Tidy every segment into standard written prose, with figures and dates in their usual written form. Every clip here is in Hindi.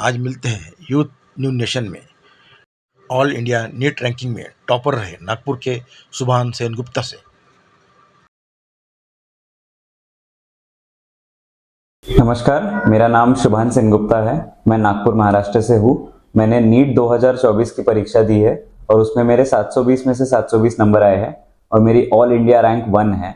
आज मिलते हैं यूथ न्यू नेशन में ऑल इंडिया नीट रैंकिंग में टॉपर रहे नागपुर के सुभान सेन गुप्ता से। नमस्कार, मेरा नाम शुभान सेन गुप्ता है। मैं नागपुर महाराष्ट्र से हूँ। मैंने नीट 2024 की परीक्षा दी है और उसमें मेरे 720 में से 720 नंबर आए हैं और मेरी ऑल इंडिया रैंक 1 है।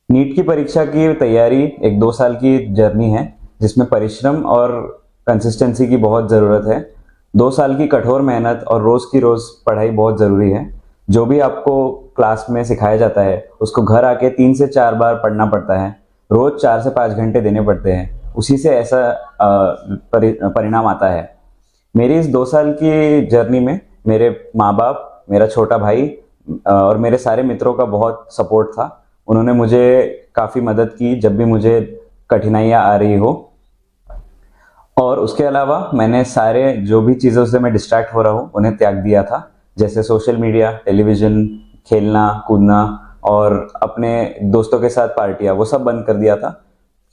नीट की परीक्षा की तैयारी एक 2 साल की जर्नी है जिसमें परिश्रम और कंसिस्टेंसी की बहुत ज़रूरत है। 2 साल की कठोर मेहनत और रोज़ की रोज़ पढ़ाई बहुत ज़रूरी है। जो भी आपको क्लास में सिखाया जाता है उसको घर आके 3 से 4 बार पढ़ना पड़ता है। रोज़ 4 से 5 घंटे देने पड़ते हैं, उसी से ऐसा परिणाम आता है। मेरी इस 2 साल की जर्नी में मेरे माँ बाप, मेरा छोटा भाई और मेरे सारे मित्रों का बहुत सपोर्ट था। उन्होंने मुझे काफ़ी मदद की जब भी मुझे कठिनाइयाँ आ रही हो। और उसके अलावा मैंने सारे जो भी चीज़ों से मैं डिस्ट्रैक्ट हो रहा हूँ उन्हें त्याग दिया था, जैसे सोशल मीडिया, टेलीविज़न, खेलना कूदना और अपने दोस्तों के साथ पार्टियाँ, वो सब बंद कर दिया था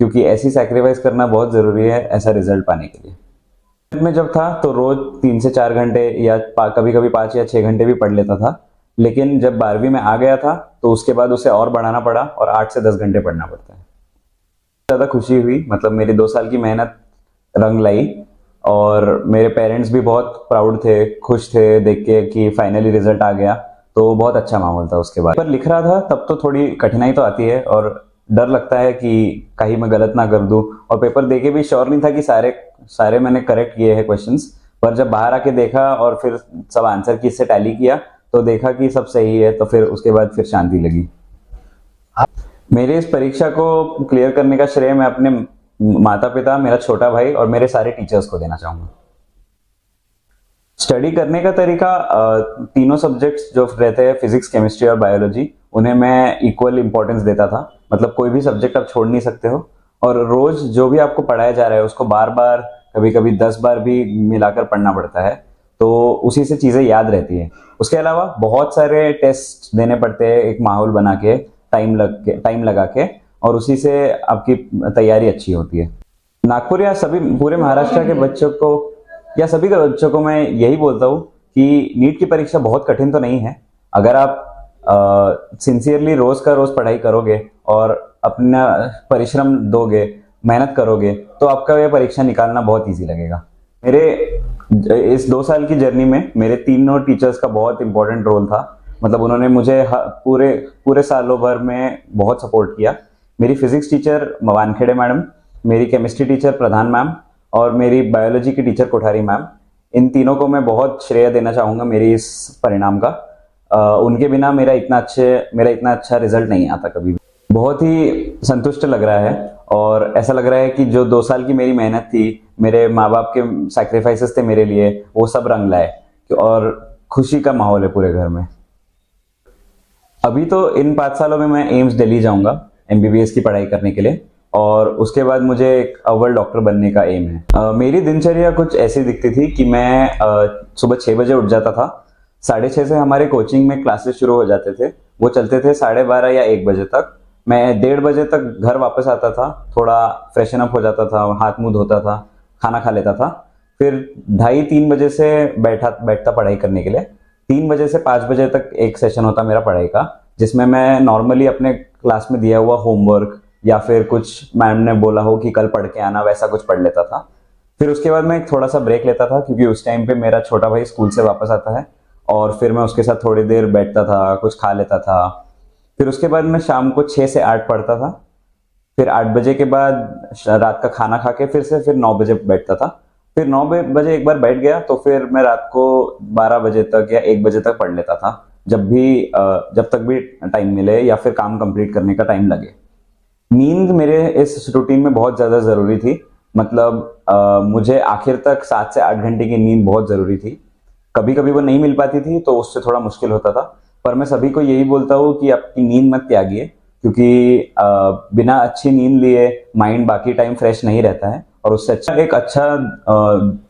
क्योंकि ऐसी सैक्रिफाइस करना बहुत ज़रूरी है ऐसा रिजल्ट पाने के लिए। मैं जब था तो रोज़ 3 से 4 घंटे या कभी कभी 5 या 6 घंटे भी पढ़ लेता था, लेकिन जब 12वीं में आ गया था तो उसके बाद उसे और बढ़ाना पड़ा और 8 से 10 घंटे पढ़ना पड़ता है। ज़्यादा खुशी हुई, मतलब मेरी 2 साल की मेहनत रंग लाई और मेरे पेरेंट्स भी बहुत प्राउड थे, खुश थे देख के कि फाइनली रिजल्ट आ गया। तो बहुत अच्छा माहौल था। उसके बाद पर लिख रहा था तब तो थोड़ी कठिनाई तो आती है और डर लगता है कि कहीं मैं गलत ना कर दूं, और पेपर देके भी श्योर नहीं था कि सारे मैंने करेक्ट किए हैं क्वेश्चंस। पर जब बाहर आके देखा और फिर सब आंसर की से टैली किया तो देखा कि सब सही है, तो फिर उसके बाद फिर शांति लगी। मेरे इस परीक्षा को क्लियर करने का श्रेय मैं अपने माता पिता, मेरा छोटा भाई और मेरे सारे टीचर्स को देना चाहूंगा। स्टडी करने का तरीका, तीनों सब्जेक्ट्स जो रहते हैं फिजिक्स, केमिस्ट्री और बायोलॉजी, उन्हें मैं इक्वल इंपॉर्टेंस देता था। मतलब कोई भी सब्जेक्ट आप छोड़ नहीं सकते हो और रोज जो भी आपको पढ़ाया जा रहा है उसको बार बार, कभी कभी 10 बार भी मिलाकर पढ़ना पड़ता है, तो उसी से चीज़ें याद रहती है। उसके अलावा बहुत सारे टेस्ट देने पड़ते हैं एक माहौल बना के, टाइम लगा के, और उसी से आपकी तैयारी अच्छी होती है। नागपुर या सभी पूरे महाराष्ट्र के बच्चों को या सभी के बच्चों को मैं यही बोलता हूँ कि नीट की परीक्षा बहुत कठिन तो नहीं है। अगर आप सिंसियरली रोज का रोज पढ़ाई करोगे और अपना परिश्रम दोगे, मेहनत करोगे, तो आपका ये परीक्षा निकालना बहुत इजी लगेगा। मेरे इस 2 साल की जर्नी में मेरे तीनों टीचर्स का बहुत इंपॉर्टेंट रोल था। मतलब उन्होंने मुझे पूरे सालों भर में बहुत सपोर्ट किया। मेरी फिजिक्स टीचर वानखेड़े मैडम, मेरी केमिस्ट्री टीचर प्रधान मैम और मेरी बायोलॉजी की टीचर कोठारी मैम, इन तीनों को मैं बहुत श्रेय देना चाहूँगा मेरी इस परिणाम का। उनके बिना मेरा इतना अच्छा रिजल्ट नहीं आता कभी भी। बहुत ही संतुष्ट लग रहा है और ऐसा लग रहा है कि जो 2 साल की मेरी मेहनत थी, मेरे माँ बाप के सैक्रिफाइसेस थे मेरे लिए, वो सब रंग लाए और खुशी का माहौल है पूरे घर में। अभी तो इन 5 सालों में मैं एम्स दिल्ली जाऊंगा MBBS की पढ़ाई करने के लिए, और उसके बाद मुझे एक अव्वल डॉक्टर बनने का एम है। मेरी दिनचर्या कुछ ऐसी दिखती थी कि मैं सुबह 6 बजे उठ जाता था। 6:30 से हमारे कोचिंग में क्लासेस शुरू हो जाते थे, वो चलते थे 12:30 या 1 बजे तक। मैं 1:30 बजे तक घर वापस आता था, थोड़ा फ्रेशन अप हो जाता था, हाथ मुंह धोता था, खाना खा लेता था। फिर 2:30-3 बजे से बैठता पढ़ाई करने के लिए। 3 बजे से 5 बजे तक एक सेशन होता मेरा पढ़ाई का, जिसमें मैं नॉर्मली अपने क्लास में दिया हुआ होमवर्क या फिर कुछ मैम ने बोला हो कि कल पढ़ के आना, वैसा कुछ पढ़ लेता था। फिर उसके बाद मैं एक थोड़ा सा ब्रेक लेता था क्योंकि उस टाइम पे मेरा छोटा भाई स्कूल से वापस आता है, और फिर मैं उसके साथ थोड़ी देर बैठता था, कुछ खा लेता था। फिर उसके बाद मैं शाम को 6 से 8 पढ़ता था। फिर 8 बजे के बाद रात का खाना खा के फिर 9 बजे बैठता था। फिर 9 बजे एक बार बैठ गया तो फिर मैं रात को 12 बजे तक या 1 बजे तक पढ़ लेता था, जब तक भी टाइम मिले या फिर काम कंप्लीट करने का टाइम लगे। नींद मेरे इस रूटीन में बहुत ज़्यादा ज़रूरी थी। मतलब मुझे आखिर तक 7 से 8 घंटे की नींद बहुत ज़रूरी थी। कभी कभी वो नहीं मिल पाती थी तो उससे थोड़ा मुश्किल होता था, पर मैं सभी को यही बोलता हूँ कि आपकी नींद मत त्यागिए, क्योंकि बिना अच्छी नींद लिए माइंड बाकी टाइम फ्रेश नहीं रहता है, और उससे एक अच्छा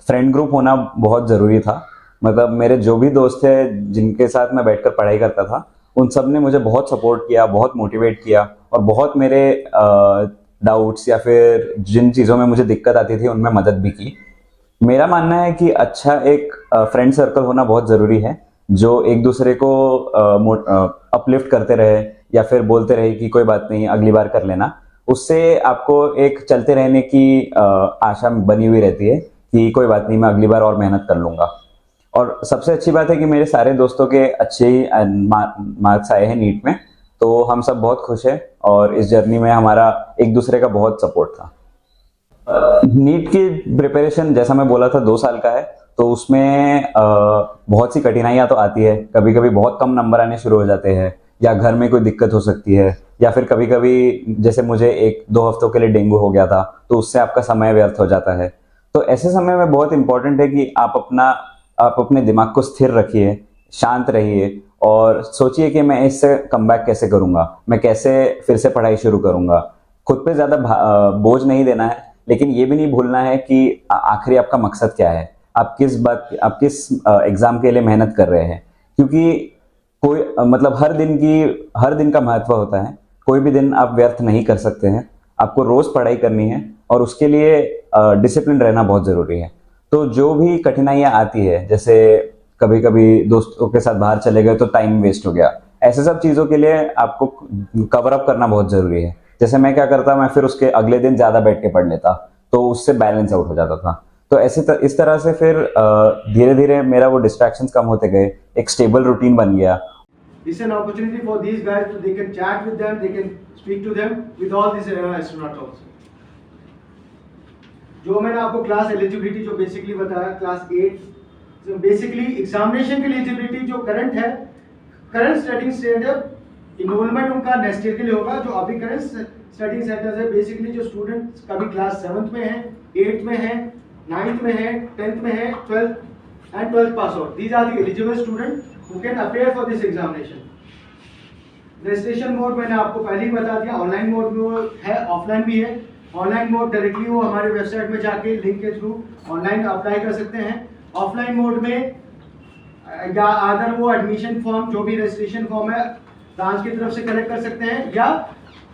फ्रेंड ग्रुप होना बहुत ज़रूरी था। मतलब मेरे जो भी दोस्त थे जिनके साथ मैं बैठकर पढ़ाई करता था, उन सब ने मुझे बहुत सपोर्ट किया, बहुत मोटिवेट किया, और बहुत मेरे डाउट्स या फिर जिन चीज़ों में मुझे दिक्कत आती थी उनमें मदद भी की। मेरा मानना है कि अच्छा एक फ्रेंड सर्कल होना बहुत ज़रूरी है, जो एक दूसरे को अपलिफ्ट करते रहे या फिर बोलते रहे कि कोई बात नहीं अगली बार कर लेना। उससे आपको एक चलते रहने की आशा बनी हुई रहती है कि कोई बात नहीं मैं अगली बार और मेहनत कर लूँगा। और सबसे अच्छी बात है कि मेरे सारे दोस्तों के अच्छे ही मार्क्स आए हैं नीट में, तो हम सब बहुत खुश हैं और इस जर्नी में हमारा एक दूसरे का बहुत सपोर्ट था। नीट की प्रिपरेशन जैसा मैं बोला था 2 साल का है, तो उसमें बहुत सी कठिनाइयां तो आती है। कभी कभी बहुत कम नंबर आने शुरू हो जाते हैं या घर में कोई दिक्कत हो सकती है, या फिर कभी कभी जैसे मुझे 1-2 हफ्तों के लिए डेंगू हो गया था, तो उससे आपका समय व्यर्थ हो जाता है। तो ऐसे समय में बहुत इंपॉर्टेंट है कि आप अपने दिमाग को स्थिर रखिए, शांत रहिए और सोचिए कि मैं इससे कमबैक कैसे करूंगा, मैं कैसे फिर से पढ़ाई शुरू करूंगा। खुद पे ज्यादा बोझ नहीं देना है, लेकिन ये भी नहीं भूलना है कि आखिरी आपका मकसद क्या है, आप किस एग्जाम के लिए मेहनत कर रहे हैं। क्योंकि कोई मतलब हर दिन का महत्व होता है, कोई भी दिन आप व्यर्थ नहीं कर सकते हैं। आपको रोज पढ़ाई करनी है और उसके लिए डिसिप्लिन रहना बहुत जरूरी है। तो जो भी कठिनाइयां आती है, जैसे कभी कभी दोस्तों के साथ बाहर चले गए तो टाइम वेस्ट हो गया, ऐसे सब चीजों के लिए आपको कवर अप करना बहुत जरूरी है। जैसे मैं क्या करता, मैं फिर उसके अगले दिन ज्यादा बैठ के पढ़ लेता, तो उससे बैलेंस आउट हो जाता था। तो इस तरह से फिर धीरे धीरे मेरा वो डिस्ट्रैक्शंस कम होते गए, एक स्टेबल रूटीन बन गया। It's an opportunity for these guys to they can chat with them, they can speak to them with all these astronauts also. जो मैंने आपको क्लास एलिजिबिलिटी जो बेसिकली बताया क्लास 8 बेसिकली एग्जामिनेशन की एलिजिबिलिटी जो करंट स्टडिंग स्टैंडर्ड इनरोलमेंट उनका नेक्स्ट ईयर के लिए होगा। जो अभी करंट स्टडिंग सेंटर्स है बेसिकली जो स्टूडेंट्स कभी क्लास 7th में है, 8th में है, 9th में है, 10th में है, 12th and 12th pass out, these are the eligible students who can appear for this examination. Registration mode मैंने आपको पहले ही बता दिया, ऑनलाइन मोड में है, ऑफलाइन भी है। ऑनलाइन मोड डायरेक्टली वो हमारे वेबसाइट में जाके लिंक के थ्रू ऑनलाइन अप्लाई कर सकते हैं। ऑफलाइन मोड में या अदर वो एडमिशन फॉर्म जो भी रजिस्ट्रेशन फॉर्म है ब्रांच की तरफ से कलेक्ट कर सकते हैं, या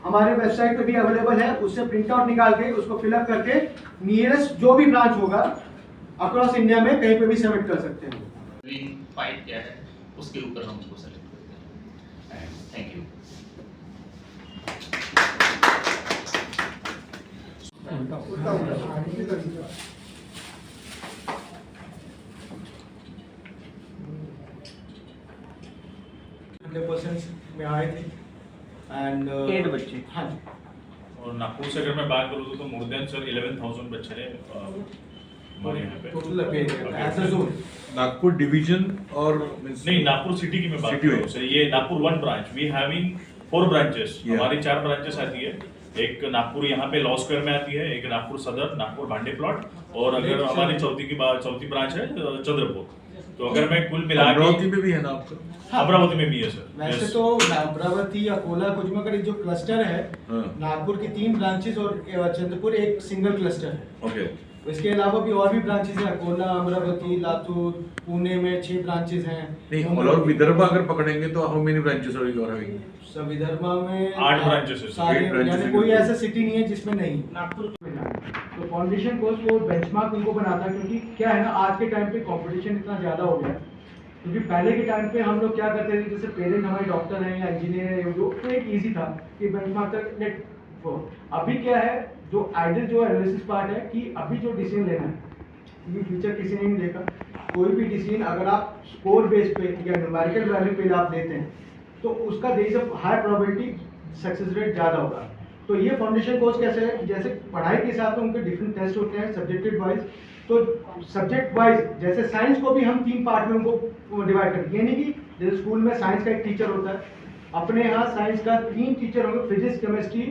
हमारे वेबसाइट पे भी अवेलेबल है, उससे प्रिंट आउट निकाल के उसको फिलअप करके नियरेस्ट जो भी ब्रांच होगा अक्रॉस इंडिया में कहीं पे भी सबमिट कर सकते हैं। फाइट क्या है उसके ऊपर हम उसको सेलेक्ट करते हैं। Thank you. में आए थे एंड 8 बच्चे। हाँ जी। और नागपुर से अगर मैं बात करूँ तो मोर देन सर 11,000 बच्चे हैं हमारे यहाँ पे total as a zone Nagpur division और नहीं, नागपुर सिटी की मैं बात कर रहा हूँ सर। ये Nagpur 1 branch, we having 4 branches. हमारी 4 ब्रांचेस आती है। एक नागपुर यहाँ पे लॉ स्क्वायर में आती है, एक नागपुर सदर, नागपुर भांडे प्लॉट, और अगर हमारी चौथी ब्रांच है चंद्रपुर। तो अगर मैं कुल मिला अमरावती में भी है ना आपका? अमरावती में भी है सर। वैसे तो अमरावती अकोला कुजमागढ़ जो क्लस्टर है, नागपुर की 3 ब्रांचेस और चंद्रपुर एक सिंगल क्लस्टर है। ओके। इसके अलावा भी और भी ब्रांचेस हैं, अकोला, अमरावती, लातूर, पुणे में 6 ब्रांचेस हैं। नहीं, और विदर्भ अगर पकड़ेंगे तो how many branches are you having? सब विदर्भ में 8 ब्रांचेस है। सारे, 8 branches यानी कोई ऐसा सिटी नहीं है जिसमें नहीं। नागपुर में तो फाउंडेशन कोर्स वो बेंचमार्क उनको बनाता है, क्योंकि क्या है ना आज के टाइम पे कंपटीशन इतना ज़्यादा हो गया है। क्योंकि पहले के टाइम पे हम लोग क्या करते थे, जैसे पेरेंट हमारे डॉक्टर हैं या इंजीनियर है, तो एक ईजी था कि बेंचमार्क तक नेट। अभी क्या है, जो आइडल जो एनालिसिस पार्ट है कि अभी जो डिसीजन लेना है, क्योंकि फ्यूचर किसी ने नहीं देखा, कोई भी डिसीजन अगर आप स्कोर बेस पे या न्यूमेरिकल वैल्यू पे आप लेते हैं तो उसका देर से हाई प्रोबेबिलिटी सक्सेस रेट ज़्यादा होगा। तो ये फाउंडेशन कोर्स कैसे है कि जैसे पढ़ाई के साथ उनके डिफरेंट टेस्ट होते हैं सब्जेक्टिव वाइज। तो सब्जेक्ट वाइज जैसे साइंस को भी हम 3 पार्ट में उनको डिवाइड करते हैं, यानी कि जैसे स्कूल में साइंस का एक टीचर होता है, अपने यहाँ साइंस का 3 टीचर होंगे, फिजिक्स, केमिस्ट्री,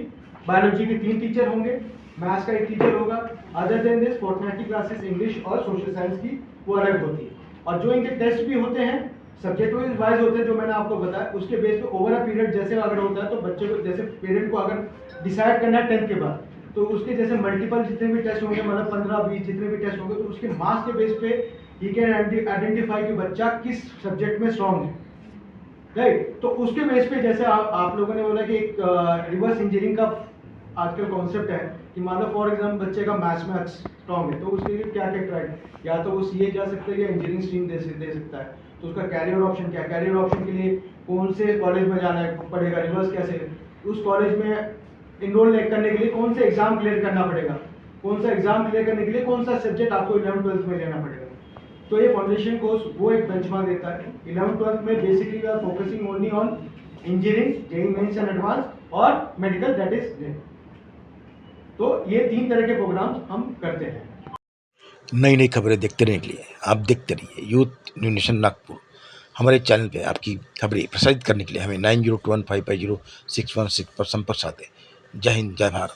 बायोलॉजी के 3 टीचर होंगे, मैथ्स का 1 टीचर होगा। Other than this fortnightly classes English और सोशल साइंस की वो अलग होती है। और जो इनके टेस्ट भी होते हैं सब्जेक्ट वाइज होते हैं, जो मैंने आपको बताया, उसके बेस पे ओवर अ पीरियड जैसे अगर होता है तो बच्चे को जैसे पेरेंट को अगर डिसाइड करना है 10th के बाद, तो उसके जैसे मल्टीपल जितने भी टेस्ट होंगे, मतलब 15-20 जितने भी टेस्ट होंगे, तो उसके मार्क्स के बेस पे ही कैन आइडेंटिफाई कि बच्चा किस सब्जेक्ट में स्ट्रॉन्ग है, राइट। तो उसके बेस पे जैसे आप लोगों ने बोला कि एक रिवर्स इंजीनियरिंग का आजकल कॉन्सेप्ट है कि मान लो फॉर एग्जाम्पल बच्चे का मैथ्स में स्ट्रॉन्ग है तो उसके लिए क्या क्या ट्रैक, या तो वो सीए जा सकता है या इंजीनियरिंग स्ट्रीम दे सकता है, तो उसका कैरियर ऑप्शन क्या है, कैरियर ऑप्शन के लिए कौन से कॉलेज में जाना है पड़ेगा, रिवर्स कैसे, उस कॉलेज में इनरोल करने के लिए कौन से एग्जाम क्लियर करना पड़ेगा, कौन सा एग्जाम क्लियर करने के लिए कौन सा सब्जेक्ट आपको 11th-12th में लेना पड़ेगा। तो ये फाउंडेशन कोर्स वो एक बेंचमार्क देता है। 11th-12th में basically we are focusing only on engineering, JEE mains and advance और मेडिकल, दैट इज नेट। तो ये 3 तरह के प्रोग्राम्स हम करते हैं। नई नई खबरें देखते रहने के लिए आप देखते रहिए यूथ न्यू नेशन नागपुर। हमारे चैनल पे आपकी खबरें प्रसारित करने के लिए हमें 9021550616 पर संपर्क साधें। जय हिंद, जय भारत।